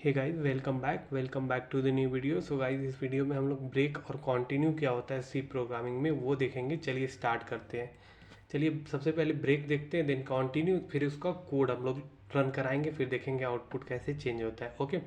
Hey guys, welcome back to the new video. So guys, इस वीडियो में हम लोग ब्रेक और कंटिन्यू क्या होता है सी प्रोग्रामिंग में वो देखेंगे। चलिए स्टार्ट करते हैं। चलिए सबसे पहले ब्रेक देखते हैं, देन कंटिन्यू, फिर उसका कोड हम लोग रन कराएंगे, फिर देखेंगे आउटपुट कैसे चेंज होता है। ओके,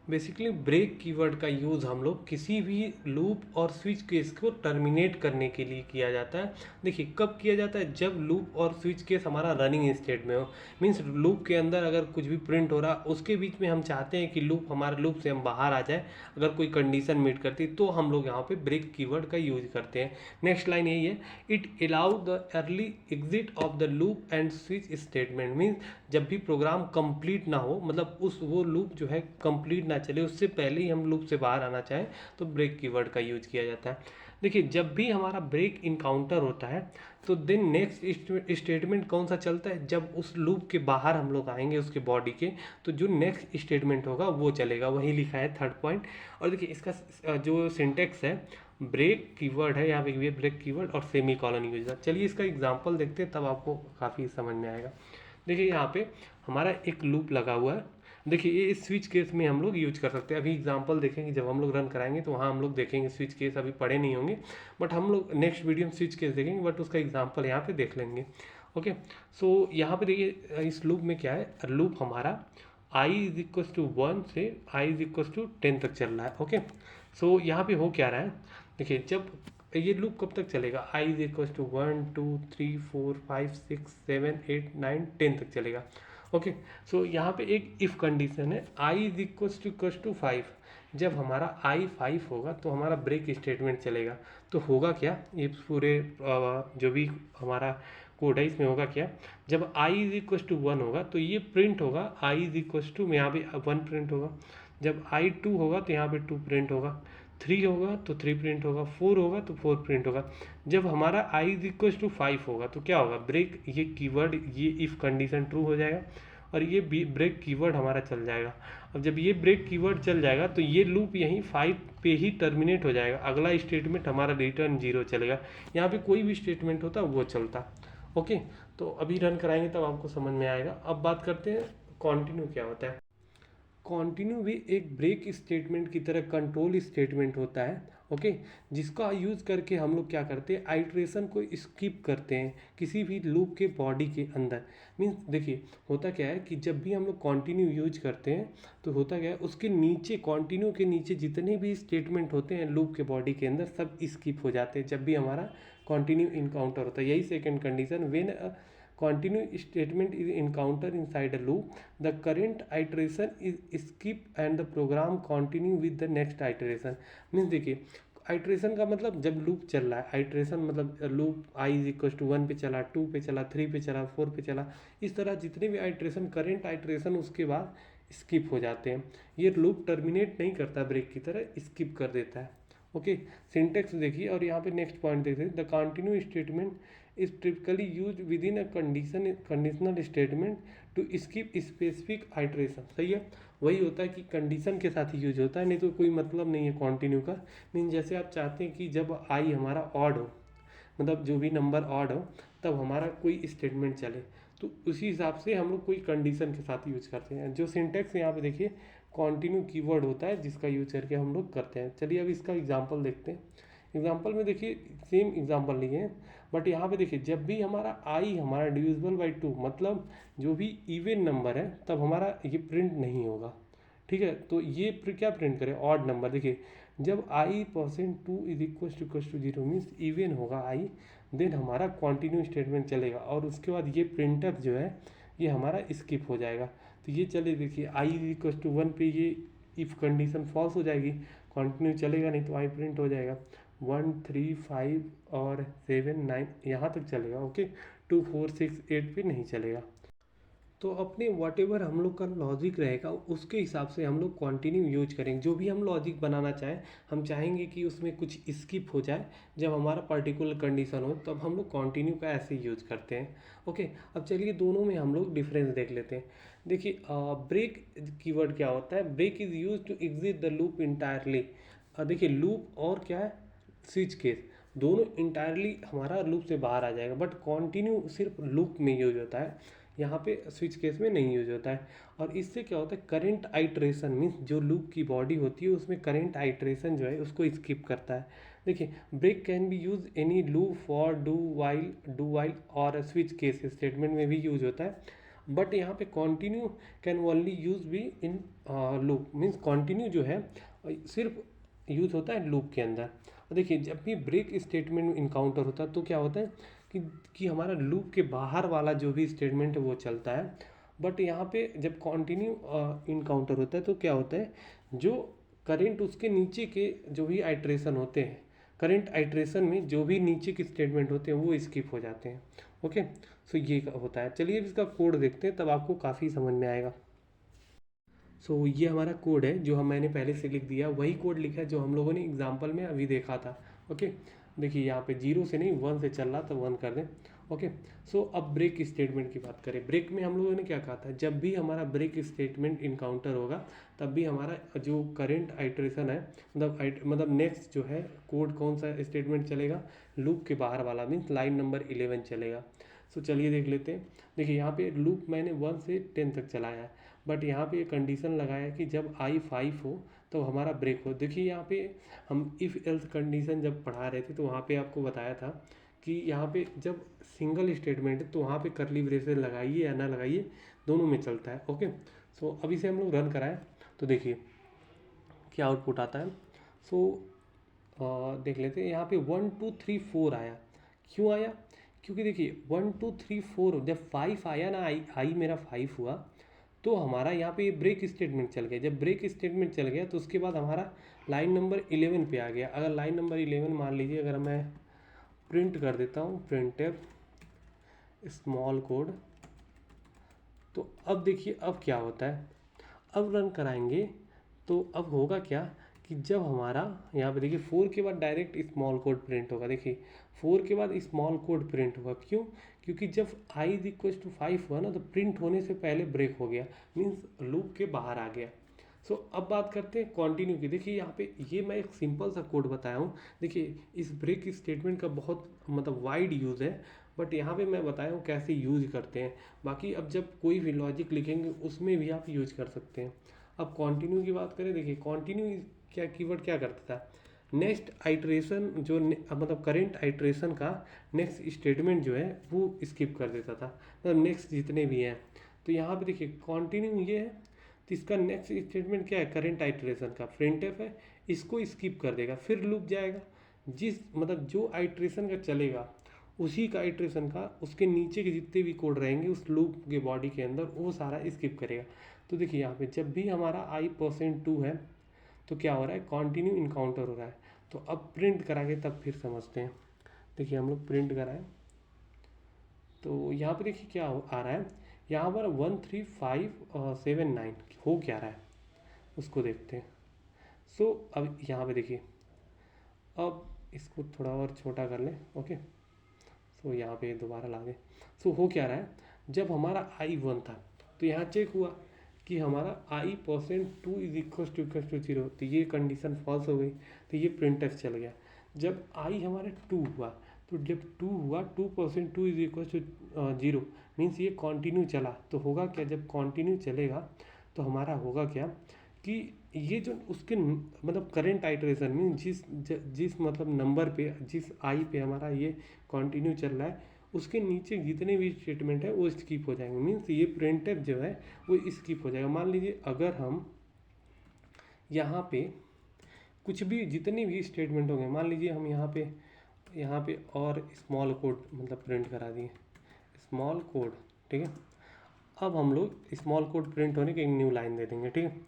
बेसिकली ब्रेक कीवर्ड का यूज़ हम लोग किसी भी लूप और स्विच केस को टर्मिनेट करने के लिए किया जाता है। देखिए कब किया जाता है, जब लूप और स्विच केस हमारा रनिंग स्टेट में हो। मीन्स लूप के अंदर अगर कुछ भी प्रिंट हो रहा उसके बीच में हम चाहते हैं कि लूप हमारे लूप से हम बाहर आ जाए, अगर कोई कंडीशन मीट करती तो हम लोग यहाँ पे ब्रेक कीवर्ड का यूज करते हैं। नेक्स्ट लाइन यही है, it allow the early exit of the loop and switch statement. Means जब भी प्रोग्राम कंप्लीट ना हो, मतलब उस वो लूप जो है कंप्लीट ना चले, उससे पहले ही हम लूप से बाहर आना चाहें तो ब्रेक कीवर्ड का यूज किया जाता है। देखिए जब भी हमारा ब्रेक इनकाउंटर होता है तो देन नेक्स्ट स्टेटमेंट कौन सा चलता है, जब उस लूप के बाहर हम लोग आएंगे उसके बॉडी के, तो जो नेक्स्ट स्टेटमेंट होगा वो चलेगा। वही लिखा है थर्ड पॉइंट। और देखिए इसका जो सिंटेक्स है, ब्रेक कीवर्ड है, यहाँ पे ब्रेक कीवर्ड और सेमी कॉलन यूज है। चलिए इसका एग्जाम्पल देखते हैं, तब आपको काफ़ी समझ में आएगा। देखिए यहाँ पे हमारा एक लूप लगा हुआ है। देखिए ये इस स्विच केस में हम लोग यूज कर सकते हैं। अभी एग्जांपल देखेंगे, जब हम लोग रन कराएंगे तो वहाँ हम लोग देखेंगे स्विच केस, अभी पढ़े नहीं होंगे, बट हम लोग नेक्स्ट वीडियो में स्विच केस देखेंगे, बट उसका एग्जांपल यहाँ पे देख लेंगे। ओके, सो यहाँ पे देखिए इस लूप में क्या है, लूप हमारा i इज इक्व टू 1 से i इज इक्व टू 10 तक चल रहा है। ओके, सो यहाँ पे हो क्या रहा है, देखिए जब ये लूप कब तक चलेगा, i इज इक्व टू 1 2 3 4 5 6 7 8 9 10 तक चलेगा। ओके, सो यहाँ पे एक इफ कंडीशन है, i इज इक्व टू 5। जब हमारा i 5 होगा तो हमारा ब्रेक स्टेटमेंट चलेगा। तो होगा क्या, ये पूरे जो भी हमारा कोड है इसमें होगा क्या, जब i इज इक्व टू 1 होगा तो ये प्रिंट होगा i इज इक्व टू, यहाँ पे 1 प्रिंट होगा। जब i 2 होगा तो यहाँ पे 2 प्रिंट होगा, 3 होगा तो 3 प्रिंट होगा, 4 होगा तो 4 प्रिंट होगा। जब हमारा i इज इक्व टू 5 होगा तो क्या होगा, ब्रेक ये कीवर्ड, ये इफ कंडीशन ट्रू हो जाएगा और ये ब्रेक कीवर्ड हमारा चल जाएगा। अब जब ये ब्रेक कीवर्ड चल जाएगा तो ये लूप यहीं 5 पे ही टर्मिनेट हो जाएगा। अगला स्टेटमेंट हमारा रिटर्न 0 चलेगा। यहाँ पे कोई भी स्टेटमेंट होता वो चलता। ओके, तो अभी रन कराएंगे तब आपको समझ में आएगा। अब बात करते हैं कॉन्टिन्यू क्या होता है। कॉन्टिन्यू भी एक ब्रेक स्टेटमेंट की तरह कंट्रोल स्टेटमेंट होता है। ओके, जिसका यूज़ करके हम लोग क्या करते हैं, आइट्रेशन को स्किप करते हैं किसी भी लूप के बॉडी के अंदर। मीन्स देखिए होता क्या है कि जब भी हम लोग कॉन्टिन्यू यूज करते हैं तो होता क्या है, उसके नीचे कॉन्टिन्यू के नीचे जितने भी स्टेटमेंट होते हैं लूप के बॉडी के अंदर सब स्किप हो जाते हैं जब भी हमारा कॉन्टिन्यू इनकाउंटर होता है। यही second condition, when continue statement is encountered inside a loop, the current iteration is skip and the program continue with the next iteration। Means देखिए आइट्रेशन का मतलब जब लूप चल रहा है, आइट्रेशन मतलब loop i is equal to 1 पे चला, 2 पे चला, 3 पे चला, 4 पे चला, इस तरह जितने भी आइट्रेशन, करेंट आइट्रेशन उसके बाद स्किप हो जाते हैं। ये लूप टर्मिनेट नहीं करता ब्रेक की तरह, स्किप कर देता है। ओके, सिंटेक्स देखिए और यहाँ पे नेक्स्ट पॉइंट देखिए, the continue statement is typically use within a conditional statement to skip specific iteration. सही है, वही होता है कि कंडीशन के साथ ही यूज होता है, नहीं तो कोई मतलब नहीं है कॉन्टिन्यू का। मीन जैसे आप चाहते हैं कि जब आई हमारा ऑड हो, मतलब जो भी नंबर ऑड हो, तब हमारा कोई स्टेटमेंट चले, तो उसी हिसाब से हम लोग कोई कंडीशन के साथ यूज करते हैं। जो सिंटेक्स यहाँ पे देखिए कॉन्टिन्यू कीवर्ड होता है जिसका यूज करके हम लोग करते हैं। चलिए अब इसका एग्जाम्पल देखते हैं। एग्जाम्पल में देखिए सेम एग्जाम्पल नहीं है, बट यहाँ पे देखिए जब भी हमारा आई हमारा डिविजिबल बाई 2, मतलब जो भी इवन नंबर है, तब हमारा ये प्रिंट नहीं होगा। ठीक है, तो ये क्या प्रिंट करे, ऑड नंबर। देखिए जब i%2 is equal to 0 means even होगा i, देन हमारा कॉन्टिन्यू स्टेटमेंट चलेगा और उसके बाद ये प्रिंटअप जो है ये हमारा स्किप हो जाएगा। तो ये चले, देखिए i इज इक्व टू 1 पे ये इफ कंडीशन फॉल्स हो जाएगी, कंटिन्यू चलेगा नहीं तो आई प्रिंट हो जाएगा। 1 3 5 और 7 9 यहाँ तक चलेगा। ओके, 2 4 6 8 पे नहीं चलेगा। तो अपने वॉट एवर हम लोग का लॉजिक रहेगा उसके हिसाब से हम लोग कंटिन्यू यूज करेंगे। जो भी हम लॉजिक बनाना चाहें, हम चाहेंगे कि उसमें कुछ स्किप हो जाए जब हमारा पर्टिकुलर कंडीशन हो, तब हम लोग कंटिन्यू का ऐसे यूज करते हैं। ओके, अब चलिए दोनों में हम लोग डिफरेंस देख लेते हैं। देखिए ब्रेक कीवर्ड क्या होता है, break is use to exit the loop entirely. देखिए लूप और क्या है, स्विच केस, दोनों इंटायरली हमारा लूप से बाहर आ जाएगा, बट कंटिन्यू सिर्फ लूप में यूज होता है। यहाँ पे स्विच केस में नहीं यूज होता है। और इससे क्या होता है, करंट आइट्रेशन मीन्स जो लूप की बॉडी होती है उसमें करंट आइट्रेशन जो है उसको स्किप करता है। देखिए, break can be use any loop for do while और स्विच केस स्टेटमेंट में भी यूज होता है। बट यहाँ पे कॉन्टिन्यू कैन ओनली यूज भी इन लूप मीन्स कॉन्टिन्यू जो है सिर्फ यूज होता है लूप के अंदर। और देखिए, जब भी ब्रेक स्टेटमेंट इनकाउंटर होता है तो क्या होता है कि हमारा लूप के बाहर वाला जो भी स्टेटमेंट है वो चलता है। बट यहाँ पे जब कॉन्टिन्यू इनकाउंटर होता है तो क्या होता है, जो करंट उसके नीचे के जो भी आइट्रेशन होते हैं, करंट आइट्रेशन में जो भी नीचे के स्टेटमेंट होते हैं वो स्किप हो जाते हैं। ओके, सो ये होता है। चलिए इसका कोड देखते हैं, तब आपको काफ़ी समझ में आएगा। सो ये हमारा कोड है जो मैंने पहले से लिख दिया, वही कोड लिखा है जो हम लोगों ने एग्जाम्पल में अभी देखा था। ओके, देखिए यहाँ पे 0 से नहीं 1 से चल रहा, तो 1 कर दें। ओके, सो अब ब्रेक स्टेटमेंट की बात करें। ब्रेक में हम लोगों ने क्या कहा था, जब भी हमारा ब्रेक स्टेटमेंट इनकाउंटर होगा तब भी हमारा जो करंट आइट्रेशन है, मतलब नेक्स्ट जो है कोड कौन सा स्टेटमेंट चलेगा, लूप के बाहर वाला मीन्स लाइन नंबर 11 चलेगा। सो चलिए देख लेते हैं। देखिए यहाँ पे लूप मैंने 1 से 10 तक चलाया है, बट यहाँ पे कंडीशन लगाया कि जब आई 5 हो तो हमारा ब्रेक हो। देखिए यहाँ पे हम इफ़ एल्स कंडीशन जब पढ़ा रहे थे तो वहाँ पे आपको बताया था कि यहाँ पे जब सिंगल स्टेटमेंट है तो वहाँ पे करली ब्रेसेस लगाइए या ना लगाइए, दोनों में चलता है। ओके, सो अभी से हम लोग रन कराएं तो देखिए क्या आउटपुट आता है। सो देख लेते हैं। यहाँ पे 1 2 3 4 आया। क्यों आया, क्योंकि देखिए 1 2 3 4 जब 5 आया ना, आई मेरा 5 हुआ तो हमारा यहाँ पे ब्रेक स्टेटमेंट चल गया। जब ब्रेक स्टेटमेंट चल गया तो उसके बाद हमारा लाइन नंबर 11 पे आ गया। अगर लाइन नंबर 11 मान लीजिए, अगर मैं प्रिंट कर देता हूँ प्रिंटफ स्मॉल कोड, तो अब देखिए अब क्या होता है। अब रन कराएंगे तो अब होगा क्या कि जब हमारा यहाँ पे देखिए 4 के बाद डायरेक्ट स्मॉल कोड प्रिंट होगा। देखिए 4 के बाद स्मॉल कोड प्रिंट होगा। क्यों, क्योंकि जब आई इज इक्वल टू 5 हुआ ना तो प्रिंट होने से पहले ब्रेक हो गया, मीन्स लूप के बाहर आ गया। सो अब बात करते हैं कॉन्टिन्यू की। देखिए यहाँ पे ये मैं एक सिंपल सा कोड बताया हूँ। देखिए इस ब्रेक स्टेटमेंट का बहुत मतलब वाइड यूज़ है, बट यहाँ पे मैं बताया हूँ कैसे यूज करते हैं। बाकी अब जब कोई भी लॉजिक लिखेंगे उसमें भी आप यूज कर सकते हैं। अब कॉन्टिन्यू की बात करें, देखिए कॉन्टिन्यू क्या कीवर्ड क्या करता था, नेक्स्ट आइट्रेशन जो मतलब करेंट आइट्रेशन का नेक्स्ट स्टेटमेंट जो है वो स्किप कर देता था, मतलब नेक्स्ट जितने भी हैं। तो यहाँ पे देखिए कॉन्टिन्यू ये है तो इसका नेक्स्ट स्टेटमेंट क्या है, करेंट आइट्रेशन का प्रिंटफ है, इसको स्किप कर देगा, फिर लूप जाएगा, जिस मतलब जो आइट्रेशन का चलेगा उसी का आइट्रेशन का उसके नीचे के जितने भी कोड रहेंगे उस लूप के बॉडी के अंदर वो सारा स्किप करेगा। तो देखिए यहाँ पे जब भी हमारा i% 2 है तो क्या हो रहा है, कॉन्टिन्यू इनकाउंटर हो रहा है। तो अब प्रिंट कराएंगे तब फिर समझते हैं। देखिए हम लोग प्रिंट कराएं तो यहाँ पे देखिए क्या आ रहा है, यहाँ पर 1 3 5 7 9 हो क्या रहा है उसको देखते हैं। सो अब यहाँ पे देखिए, अब इसको थोड़ा और छोटा कर लें। ओके, सो यहाँ पे दोबारा ला दें। सो हो क्या रहा है, जब हमारा i 1 था तो यहाँ चेक हुआ कि हमारा i%2 इज इक्वल टू 0, तो ये कंडीशन फॉल्स हो गई, तो ये प्रिंटफ चल गया। जब i हमारा 2 हुआ तो जब 2 हुआ 2%2 इज इक्वल टू 0 मीन्स ये कॉन्टिन्यू चला। तो होगा क्या, जब कॉन्टिन्यू चलेगा तो हमारा होगा क्या कि ये जो उसके मतलब करंट आइट्रेशन मीन जिस मतलब नंबर पे जिस आई पे हमारा ये कॉन्टिन्यू चल रहा है उसके नीचे जितने भी स्टेटमेंट है वो स्किप हो जाएंगे, मीन्स ये प्रिंटफ जो है वो स्किप हो जाएगा। मान लीजिए अगर हम यहाँ पे कुछ भी जितने भी स्टेटमेंट होंगे, मान लीजिए हम यहाँ पे और स्मॉल कोड मतलब प्रिंट करा दिए स्मॉल कोड, ठीक है। अब हम लोग स्मॉल कोड प्रिंट होने की एक न्यू लाइन दे देंगे, ठीक है।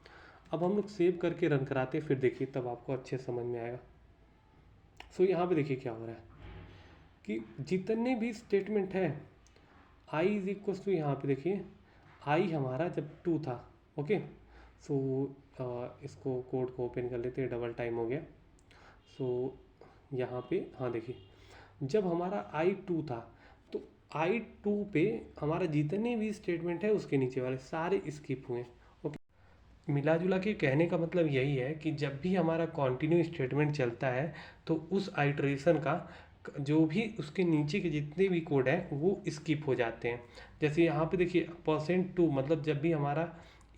अब हम लोग सेव करके रन कराते फिर देखिए तब आपको अच्छे समझ में आएगा। सो यहाँ पे देखिए क्या हो रहा है कि जितने भी स्टेटमेंट है i इज इक्वल टू, यहाँ पे देखिए i हमारा जब 2 था। ओके, सो इसको कोड को ओपन कर लेते हैं, डबल टाइम हो गया। सो यहाँ पे हाँ देखिए जब हमारा i 2 था तो i 2 पे हमारा जितने भी स्टेटमेंट है उसके नीचे वाले सारे स्किप हुए। मिला जुला के कहने का मतलब यही है कि जब भी हमारा कॉन्टिन्यू स्टेटमेंट चलता है तो उस आइट्रेशन का जो भी उसके नीचे के जितने भी कोड हैं वो स्किप हो जाते हैं। जैसे यहाँ पे देखिए %2 मतलब जब भी हमारा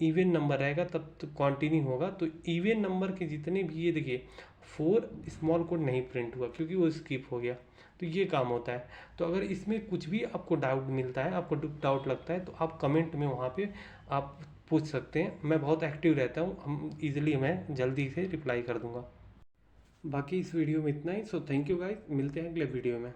इवन नंबर रहेगा तब तो कंटिन्यू होगा, तो इवन नंबर के जितने भी ये देखिए 4 स्मॉल कोड नहीं प्रिंट हुआ क्योंकि वो स्किप हो गया। तो ये काम होता है। तो अगर इसमें कुछ भी आपको डाउट मिलता है, आपको डाउट लगता है, तो आप कमेंट में वहाँ पे आप पूछ सकते हैं। मैं बहुत एक्टिव रहता हूँ, हम इजीली मैं जल्दी से रिप्लाई कर दूँगा। बाकी इस वीडियो में इतना ही। सो थैंक यू गाइस, मिलते हैं अगले वीडियो में।